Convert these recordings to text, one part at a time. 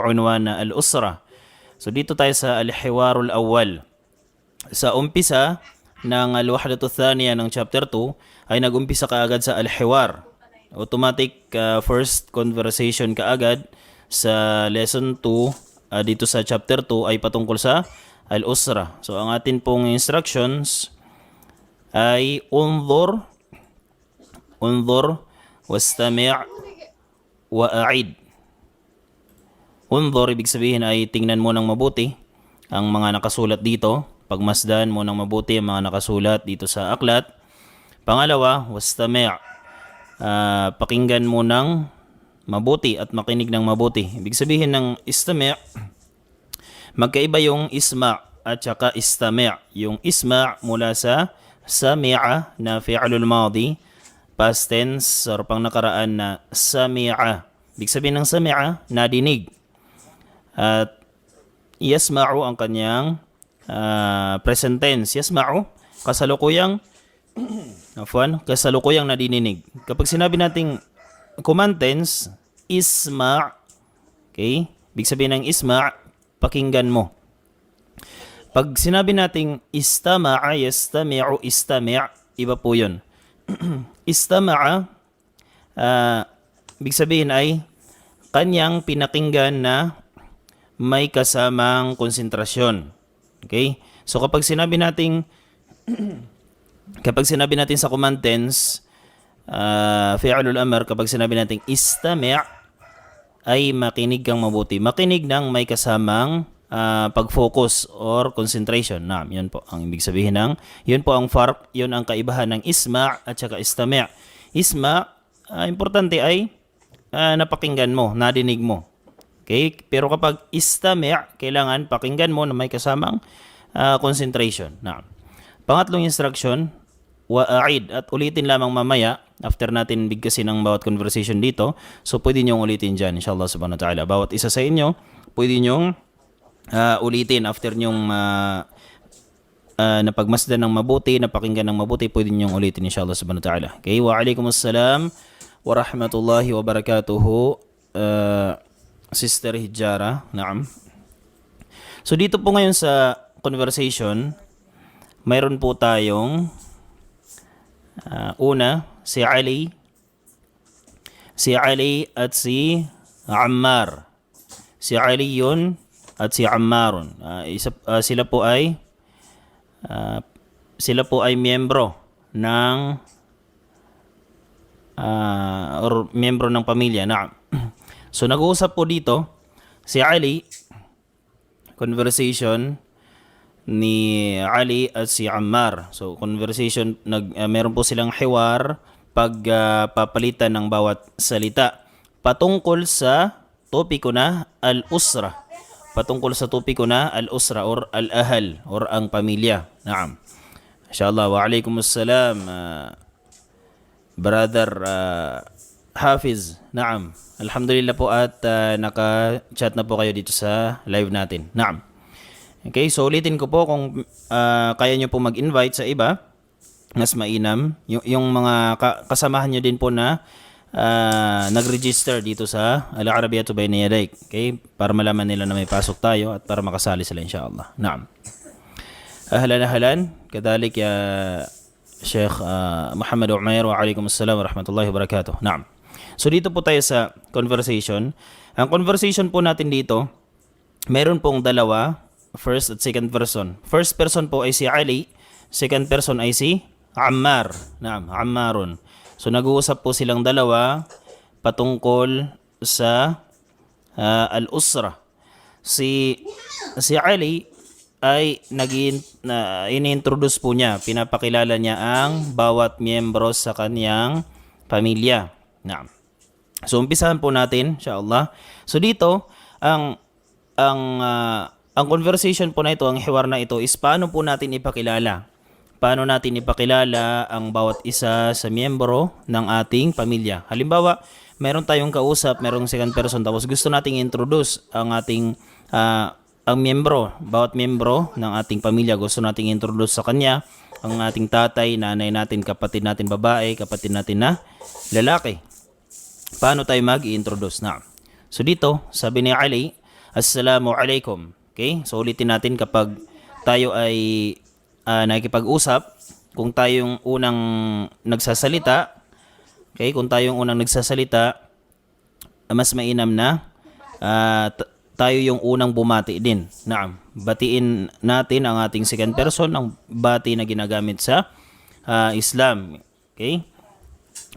Unwan al-usra. So dito tayo sa al-hiwarul awwal. Sa umpisa ng al-wahdatu thaniya ng chapter 2 ay nag-umpisa kaagad sa al-hiwar. Automatic first conversation kaagad sa lesson 2 dito sa chapter 2 ay patungkol sa al-usra. So ang atin pong instructions ay unzur, wastami' wa a'id. Unzur, ibig sabihin ay tingnan mo ng mabuti ang mga nakasulat dito. Pagmasdan mo ng mabuti ang mga nakasulat dito sa aklat. Pangalawa, wastami', pakinggan mo ng mabuti at makinig ng mabuti. Ibig sabihin ng istami', magkaiba yung isma' at saka istami'. Yung isma' mula sa sami'a na fi'lul madi, past tense or pang nakaraan na sami'a. Ibig sabihin ng sami'a, nadinig. At yasma'u ang kanyang present tense. Yasma'u, kasalukuyang kasalukuyang nadinig. Kapag sinabi nating command tense, isma', okay? Ibig sabihin ng isma', pakinggan mo. Pag sinabi nating istama'a, yastami'u, istami', iba po yun. Istama'a, ibig sabihin ay kanyang pinakinggan na may kasamang konsentrasyon. Okay? So kapag sinabi natin sa command tense, fi'lul amr, kapag sinabi natin istami' ay makinig kang mabuti. Makinig ng may kasamang pag-focus or concentration. Yun po ang ibig sabihin ng, yun po ang farq, yun ang kaibahan ng isma' at saka istami'. Isma', importante ay napakinggan mo, nadinig mo. Okay? Pero kapag istami', kailangan pakinggan mo na may kasamang concentration. Pangatlong instruction, wa'a'id, at ulitin lamang mamaya after natin bigkasin ang bawat conversation dito. So pwede nyo ulitin dyan, inshallah subhanahu wa ta'ala. Bawat isa sa inyo, pwede nyo ulitin after nyong napagmasdan ng mabuti, napakinggan ng mabuti, pwede nyo ulitin inshallah subhanahu wa ta'ala. Okay? Wa alaikumussalam wa rahmatullahi wa barakatuhu. Sister Hijara, naam. So dito po ngayon sa conversation, mayroon po tayong una, si Ali at si Ammar. Si Ali yun at si Ammarun. Sila po ay miyembro ng miyembro ng pamilya. Naam. So nag-uusap po dito si Ali, conversation ni Ali at si Ammar. So conversation, meron po silang hiwar, pagpapalitan ng bawat salita patungkol sa topiko na al-usra. Patungkol sa topiko na al-usra or al-ahal or ang pamilya. Naam. Inshallah, wa alaikumussalam, brother Hafiz. Naam. Alhamdulillah po at naka-chat na po kayo dito sa live natin. Naam. Okay, so ulitin ko po kung kaya nyo po mag-invite sa iba, mas mainam. Yung mga kasamahan nyo din po na nag-register dito sa Al-Arabiyatu Bayna Yadayk. Okay, para malaman nila na may pasok tayo at para makasali sila insyaAllah. Naam. Ahlan. Kadalik ya Sheikh Muhammad Umair wa alaikumussalam wa rahmatullahi wa barakatuh. Naam. So dito po tayo sa conversation. Ang conversation po natin dito, mayroon pong dalawa, first at second person. First person po ay si Ali, second person ay si Ammar. Naam, Ammarun. So nag-uusap po silang dalawa patungkol sa al-usra. Si Ali ay ini-introduce po niya, pinapakilala niya ang bawat miyembro sa kaniyang pamilya. Naam. So umpisahan po natin, inshallah. So dito, ang conversation po na ito, ang hiwar na ito is paano po natin ipakilala. Paano natin ipakilala ang bawat isa sa miyembro ng ating pamilya. Halimbawa, meron tayong kausap, merong second person, tapos gusto nating introduce ang ating ang miyembro, bawat miyembro ng ating pamilya, gusto nating introduce sa kanya. ang ating tatay, nanay natin, kapatid natin babae, kapatid natin na lalaki. Paano tayo mag-i-introduce? Na. So dito, sabi ni Ali, Assalamu alaikum. Okay? So ulitin natin kapag tayo ay nakikipag-usap, kung tayong unang nagsasalita, okay, kung tayong unang nagsasalita, mas mainam na tayo yung unang bumati din. Naam, batiin natin ang ating second person ng bati na ginagamit sa Islam. Okay?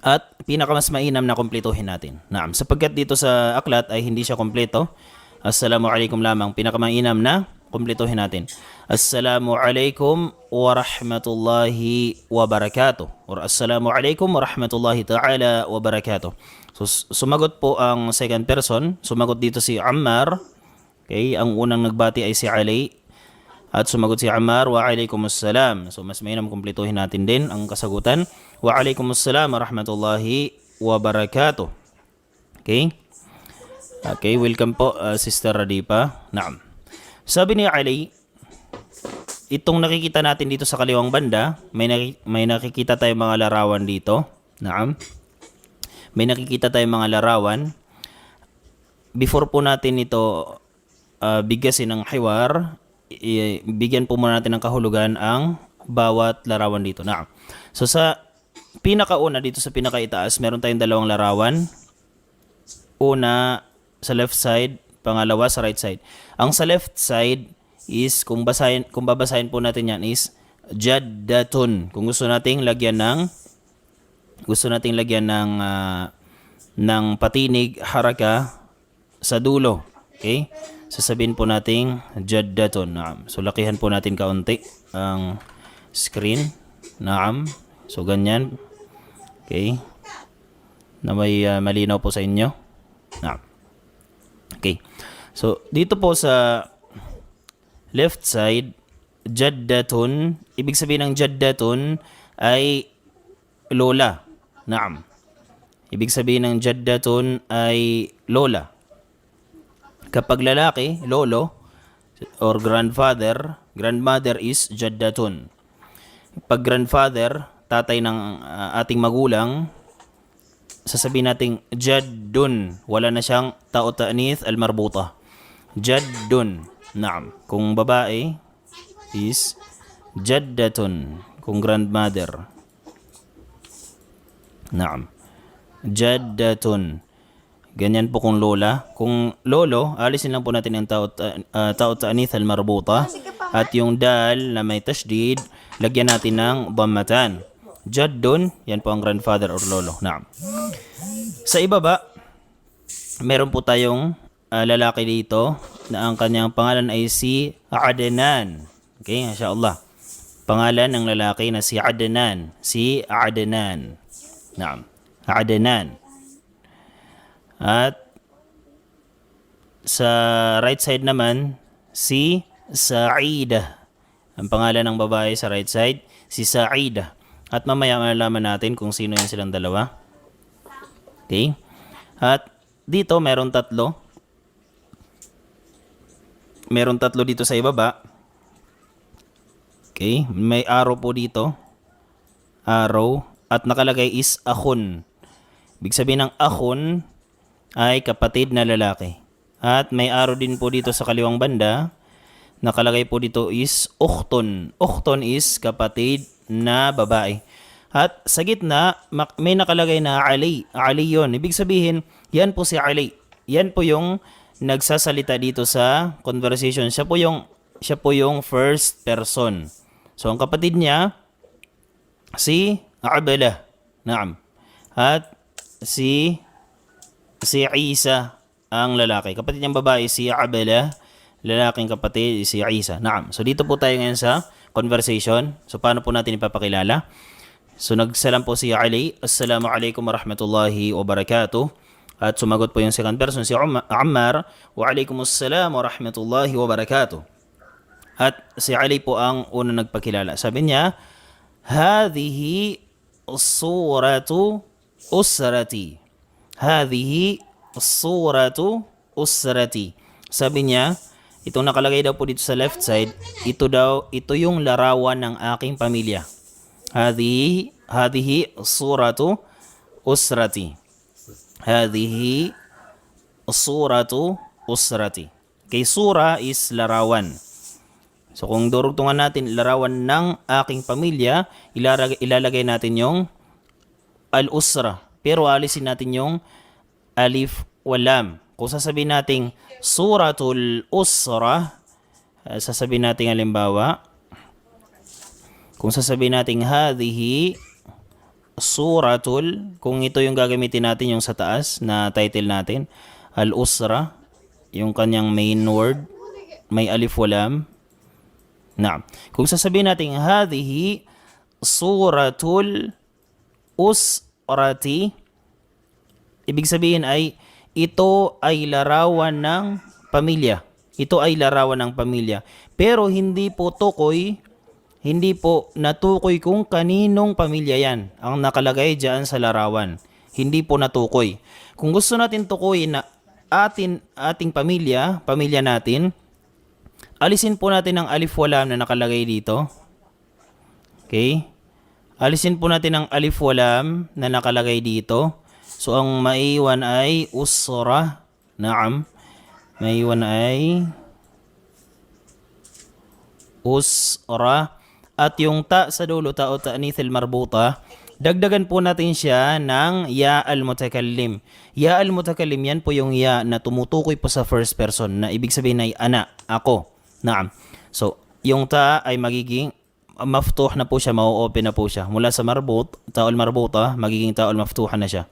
At pinakamas mainam na kumpletuhin natin. Naam, sapagkat dito sa aklat ay hindi siya kumpleto. Assalamu alaikum lamang, pinakamainam na kumpletuhin natin. Assalamu alaikum wa rahmatullahi wa barakatuh. Or assalamu alaikum wa rahmatullahi ta'ala wa barakatuh. So sumagot po ang second person. Sumagot dito si Ammar. Okay, ang unang nagbati ay si Ali. At sumagot si Ammar, wa alaikumussalam. So mas mainam kumpletuhin natin din ang kasagutan. Wa alaikumussalam wa rahmatullahi wa barakatuh. Okay? Okay, welcome po Sister Radipa. Naam. Sabi ni Ali, itong nakikita natin dito sa kaliwang banda, may nakikita tayong mga larawan dito. Naam. May nakikita tayong mga larawan. Before po natin ito bigyasin ng hiwar, bigyan po muna natin ng kahulugan ang bawat larawan dito. Naam. So sa pinakauna dito sa pinakaitaas, meron tayong dalawang larawan. Una sa left side, pangalawa sa right side. Ang sa left side is kung babasahin po natin yan is jaddatun. Kung gusto nating lagyan ng patinig haraka sa dulo. Okay? Sasabihin po nating jaddatun. Naam. So lakihan po natin kaunti ang screen. Naam. So ganyan. Okay? Na may malinaw po sa inyo. Naam. Okay. So dito po sa left side, jaddatun, ibig sabihin ng jaddatun ay lola. Naam. Ibig sabihin ng jaddatun ay lola. Kapag lalaki, lolo or grandmother is jaddatun. Pag grandfather, tatay ng ating magulang, sasabihin nating jaddun. Wala na siyang ta'u ta'nith al-marbuta. Jaddun. Naam. Kung babae is jaddatun. Kung grandmother. Naam. Jaddatun. Ganyan po kung lola. Kung lolo, alisin lang po natin ang ta'u ta'nith al-marbuta. At yung dal na may tashdid, lagyan natin ng dhammatan. Jaddun, yan po ang grandfather or lolo. Naam. Sa ibaba, meron po tayong lalaki dito na ang kanyang pangalan ay si Adnan. Okay, insyaAllah. Pangalan ng lalaki na si Adnan. Si Adnan. Naam. Adnan. At sa right side naman, si Sa'idah. Ang pangalan ng babae sa right side, si Sa'idah. At mamaya malalaman natin kung sino yan silang dalawa. Okay? At dito meron tatlo. Meron tatlo dito sa ibaba. Okay? May arrow po dito. Arrow. At nakalagay is akhun. Ibig sabihin ng akhun ay kapatid na lalaki. At may arrow din po dito sa kaliwang banda. Nakalagay po dito is ukhtun. Ukhtun is kapatid na babae. At sa gitna, may nakalagay na Ali. Ali yun. Ibig sabihin, yan po si Ali. Yan po yung nagsasalita dito sa conversation. Siya po yung first person. So, ang kapatid niya, si Abela. Naam. At si Isa, ang lalaki. Kapatid niyang babae, si Abela. Lalaking kapatid, si Isa. Naam. So, dito po tayo ngayon sa conversation. So, paano po natin ipapakilala? So, nagsalam po si Ali. Assalamu alaikum wa rahmatullahi wa barakatuh. At sumagot po yung second person, si Ammar. Wa alaikumussalam wa rahmatullahi wa barakatuh. At si Ali po ang unang nagpakilala. Sabi niya, Hadhihi suratu usrati. Hadhihi suratu usrati. Sabi niya, Itong nakalagay daw po dito sa left side, ito yung larawan ng aking pamilya. Hadihi suratu usrati. Hadihi suratu usrati. Okay, sura is larawan. So kung durugtungan natin larawan ng aking pamilya, ilalagay natin yung al-usra. Pero alisin natin yung alif walam. Kung sasabihin natin suratul usra, sasabihin natin halimbawa, kung sasabihin natin hadhihi suratul, kung ito yung gagamitin natin yung sa taas na title natin, al-usra, yung kanyang main word, may alif walam. Naam. Kung sasabihin natin hadhihi suratul usrati, ibig sabihin ay ito ay larawan ng pamilya. Ito ay larawan ng pamilya. Pero hindi po natukoy kung kaninong pamilya yan ang nakalagay dyan sa larawan. Hindi po natukoy. Kung gusto natin tukoyin na ating pamilya natin, alisin po natin ang alif walam na nakalagay dito. Okay? Alisin po natin ang alif walam na nakalagay dito. So, ang maiwan ay usra. Naam. Maiwan ay usra. At yung ta sa dulo, ta o ta'nithil marbuta, dagdagan po natin siya ng ya al-mutakallim. Ya al-mutakallim, yan po yung ya na tumutukoy po sa first person, na ibig sabihin ay ana, ako. Naam. So, yung ta ay magiging maftuh na po siya, mau-open na po siya. Mula sa marbut, ta'ul marbuta, magiging ta'ul maftuha na siya.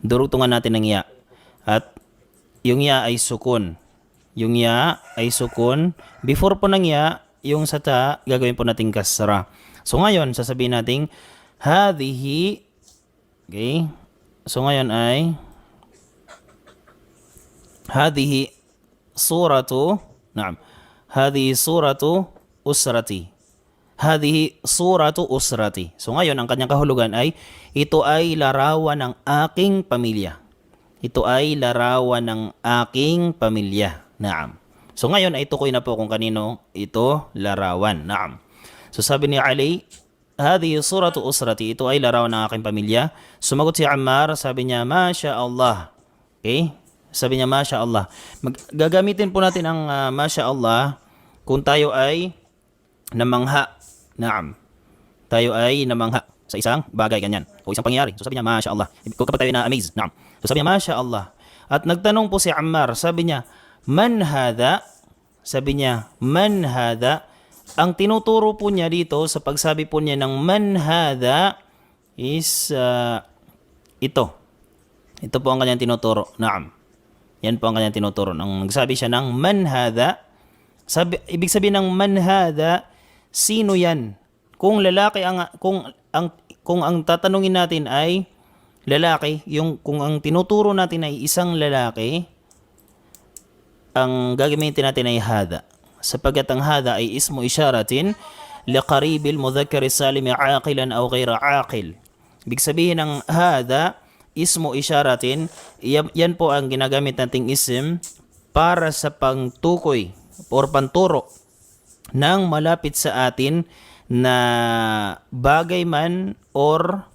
Durugtungan natin ng ya. At yung ya ay sukun. Yung ya ay sukun. Before po ng ya, yung sa ta, gagawin po natin kasra. So ngayon, sasabihin natin, hadhihi. Okay? So ngayon ay, hadhihi suratu, naam. Hadhihi suratu usrati. Hadhihi suratu usrati. So ngayon, ang kanyang kahulugan ay, ito ay larawan ng aking pamilya. Ito ay larawan ng aking pamilya. Naam. So ngayon ay tukoy na po kung kanino ito larawan. Naam. So sabi ni Ali, hadhihi suratu usrati. Ito ay larawan ng aking pamilya. Sumagot si Ammar, sabi niya, Masya Allah. Okay? Sabi niya, Masya Allah. Gagamitin po natin ang Masya Allah kung tayo ay namangha. Naam. Tayo ay namangha sa isang bagay ganyan o isang pangyayari. So sabi niya, Masya Allah. Kapag tayo na-amaze. Naam. So sabi niya, Masya Allah. At nagtanong po si Ammar, sabi niya, Man hadha? Sabi niya, Man hadha? Ang tinuturo po niya dito sa pagsabi po niya ng Man hadha is ito. Ito po ang kanyang tinuturo. Naam. Yan po ang kanyang tinuturo. Nang nagsabi siya ng Man hadha, ibig sabihin ng Man hadha, sino yan? Kung lalaki kung ang tatanungin natin ay lalaki, kung ang tinuturo natin ay isang lalaki, ang gagamitin natin ay hada. Sapagkat ang hada ay ismu isyaratin liqaribil mudhakkar salim aqilan aw ghayra aqil. Ibig sabihin ng hada, ismu isyaratin, yan po ang ginagamit nating isim para sa pangtukoy or panturo ng malapit sa atin na bagay man or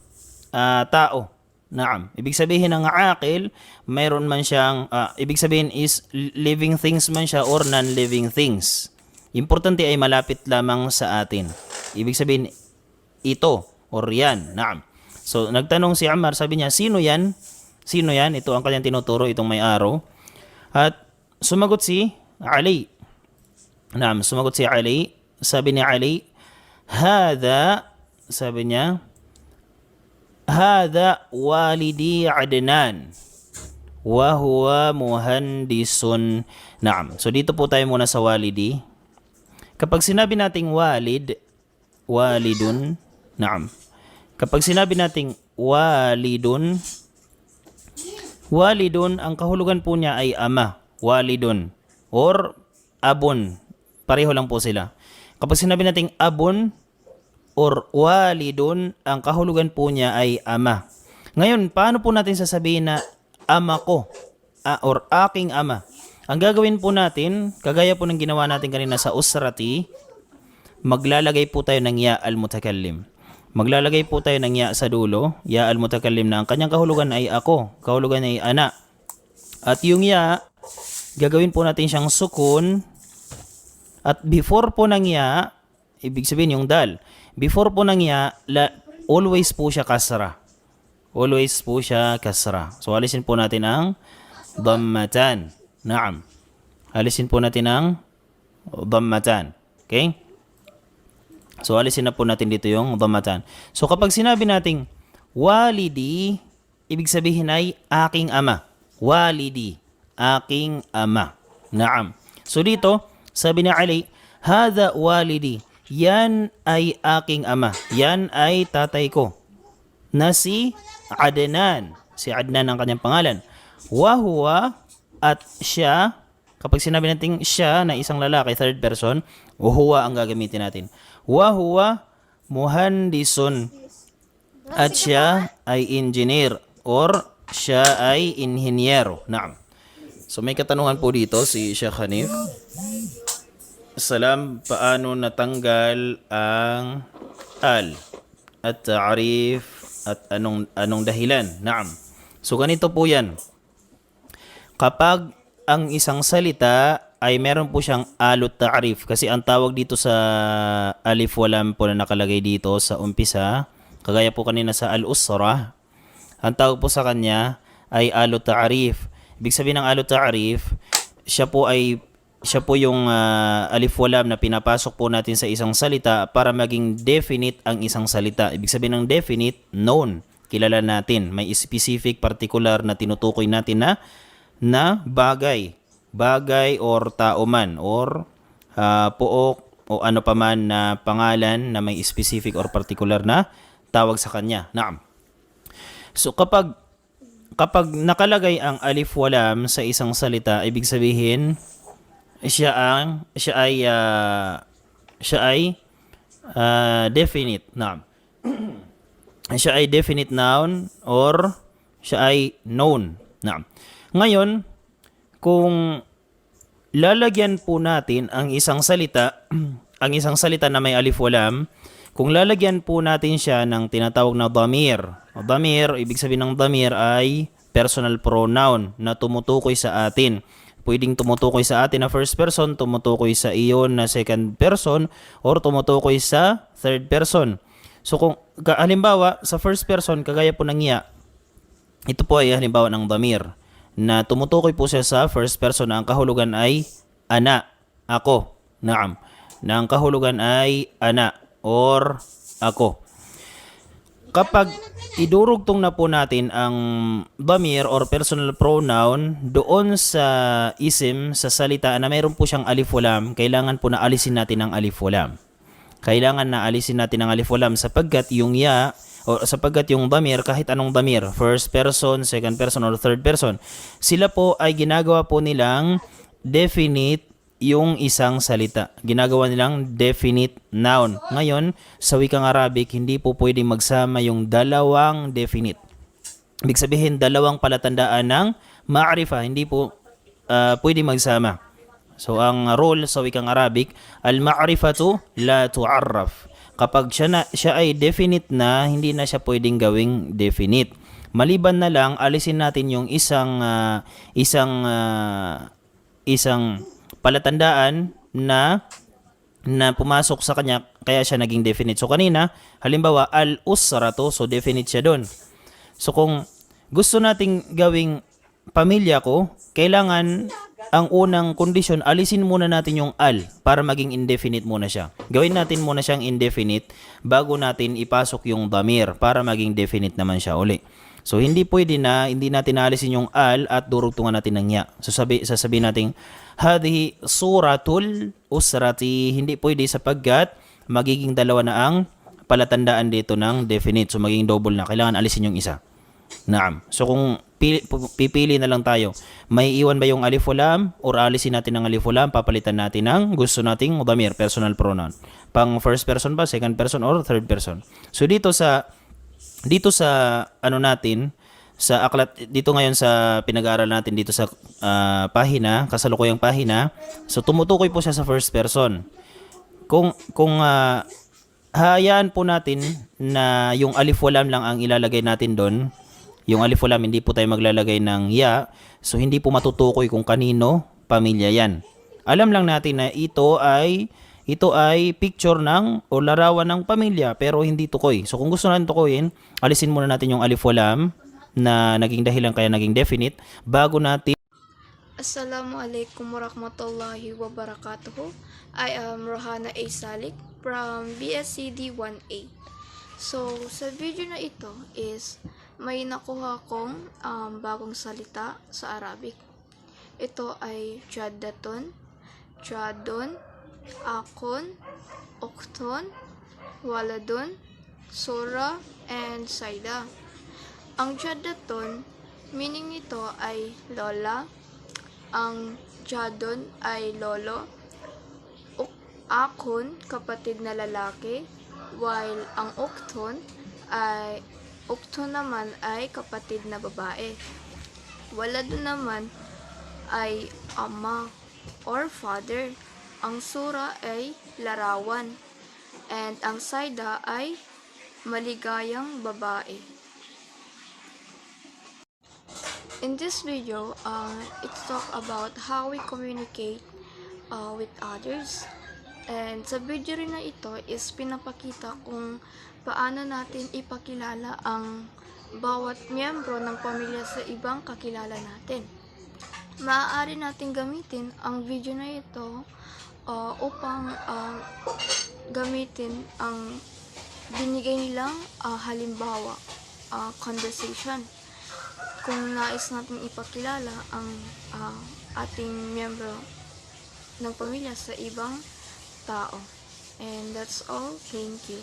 tao. Naam. Ibig sabihin ng aqil, mayroon man siyang, ibig sabihin is living things man siya or non-living things. Importante ay malapit lamang sa atin. Ibig sabihin, ito or yan. Naam. So, nagtanong si Ammar, sabi niya, sino yan? Sino yan? Ito ang kanyang tinuturo, itong may arrow. At sumagot si Ali. Naam, sumagot si Ali. Sabi ni Ali, Hada, sabi niya, Hada walidi Adnan wa huwa muhandisun. Naam. So dito po tayo muna sa walidi. Kapag sinabi nating walidun, naam. Kapag sinabi nating walidun, ang kahulugan po niya ay ama, walidun, or abun. Pareho lang po sila. Kapag sinabi nating abun or walidun, ang kahulugan po niya ay ama. Ngayon, paano po natin sasabihin na ama ko or aking ama? ang gagawin po natin, kagaya po ng ginawa natin kanina sa usrati, maglalagay po tayo ng ya al-mutakallim. Maglalagay po tayo ng ya sa dulo, ya al-mutakallim na ang kanyang kahulugan ay ako, kahulugan ay ana. At yung ya, gagawin po natin siyang sukun. At before po ng ya, ibig sabihin yung dal. Before po ng ya, always po siya kasra. Always po siya kasra. So alisin po natin ang dhammatan. Naam. Alisin po natin ang dhammatan. Okay? So alisin na po natin dito yung dhammatan. So kapag sinabi nating walidi, ibig sabihin ay aking ama. Walidi, aking ama. Naam. So dito, sabi ni Ali, hadha walidi, yan ay aking ama. Yan ay tatay ko. Na si Adnan. Si Adnan ang kanyang pangalan. Wahuwa, at siya, kapag sinabi natin siya na isang lalaki, third person, huwa ang gagamitin natin. Wahuwa muhandisun, at siya ay engineer or siya ay inhinyero. Naam. So may katanungan po dito si Sheikh Hanif. Salam, paano natanggal ang al at ta'rif at anong dahilan? Naam. So ganito po 'yan. Kapag ang isang salita ay meron po siyang alut ta'rif, kasi ang tawag dito sa alif walam po na nakalagay dito sa umpisa, kagaya po kanina sa al-usra, ang tawag po sa kanya ay alut ta'rif. Ibig sabihin ng alut ta'rif, siya po yung alif walam na pinapasok po natin sa isang salita para maging definite ang isang salita. Ibig sabihin ng definite, known, kilala natin, may specific, particular na tinutukoy natin na bagay or tao man or pook o ano paman na pangalan na may specific or particular na tawag sa kanya. Naam. So kapag nakalagay ang alif walam sa isang salita, ibig sabihin siya ay definite. Naam. Siya ay definite noun or siya ay known. Naam. Ngayon, kung lalagyan po natin ang isang salita, ang isang salita na may alif walam, kung lalagyan po natin siya ng tinatawag na dhamir. Dhamir, ibig sabihin ng dhamir ay personal pronoun na tumutukoy sa atin. Pwedeng tumutukoy sa atin na first person, tumutukoy sa iyon na second person, or tumutukoy sa third person. So kung halimbawa sa first person, kagaya po ng ya, ito po ay halimbawa ng dhamir na tumutukoy po siya sa first person na ang kahulugan ay ana, ako. Naam. Na ang kahulugan ay ana or ako. Kapag idurugtong na po natin ang dhamir or personal pronoun doon sa isim, sa salita na mayroon po siyang alif walam, kailangan po na alisin natin ang alif walam. Kailangan na alisin natin ang alif walam sapagkat yung ya o sapagkat yung dhamir, kahit anong dhamir, first person, second person, or third person, sila po ay ginagawa po nilang definite yung isang salita. Ginagawa nilang definite noun. Ngayon, sa wikang Arabic, hindi po pwedeng magsama yung dalawang definite. Ibig sabihin, dalawang palatandaan ng ma'rifa, hindi po pwedeng magsama. So, ang rule sa wikang Arabic, al-ma'rifatu la tu'arraf. Kapag siya ay definite na, hindi na siya pwedeng gawing definite. Maliban na lang, alisin natin yung isang palatandaan na pumasok sa kanya, kaya siya naging definite. So kanina, halimbawa, al-usratu, so definite siya doon. So kung gusto nating gawing pamilya ko, kailangan ang unang kondisyon, alisin muna natin yung al para maging indefinite muna siya. Gawin natin muna siyang indefinite bago natin ipasok yung dhamir para maging definite naman siya uli. So hindi pwede na hindi natin alisin yung al at durugtungan natin ng ya. So sasabihin natin hadhihi suratul usrati, hindi pwede sapagkat magiging dalawa na ang palatandaan dito ng definite. So magiging double na. Kailangan alisin yung isa. Naam. So kung pipili na lang tayo, may iwan ba yung alif walam or alisin natin ang alif walam, papalitan natin ng gusto nating dhamir, personal pronoun. Pang first person ba, second person, or third person. So dito sa ano natin, sa aklat dito ngayon sa pinag-aaral natin dito sa pahina, kasalukuyang pahina. So tumutukoy po siya sa first person. Kung hayaan po natin na yung alif walam lang ang ilalagay natin doon, yung alif walam, hindi po tayo maglalagay ng ya, so hindi po matutukoy kung kanino pamilya yan. Alam lang natin na ito ay picture ng o larawan ng pamilya pero hindi tukoy. So kung gusto natin tukoyin, alisin muna natin yung alif walam na naging dahilan kaya naging definite bago natin. Assalamualaikum warahmatullahi wabarakatuh. I am Rohana A. Salik from BSCD 1A. So, sa video na ito is may nakuha kong bagong salita sa Arabic. Ito ay jaddatun, jadun, akon, okton, waladun, sura, and saida. Ang jaddatun, meaning nito ay lola. Ang jadon ay lolo. Akon, kapatid na lalaki. While ang okton naman ay kapatid na babae. Waladun naman ay ama or father. Ang sura ay larawan. And ang saida ay maligayang babae. In this video, it's talk about how we communicate with others. And sa video rin na ito is pinapakita kung paano natin ipakilala ang bawat miyembro ng pamilya sa ibang kakilala natin. Maaari natin gamitin ang video na ito upang gamitin ang binigay nilang halimbawa, conversation. Kung nais natin ipakilala ang ating miyembro ng pamilya sa ibang tao. And that's all. Thank you.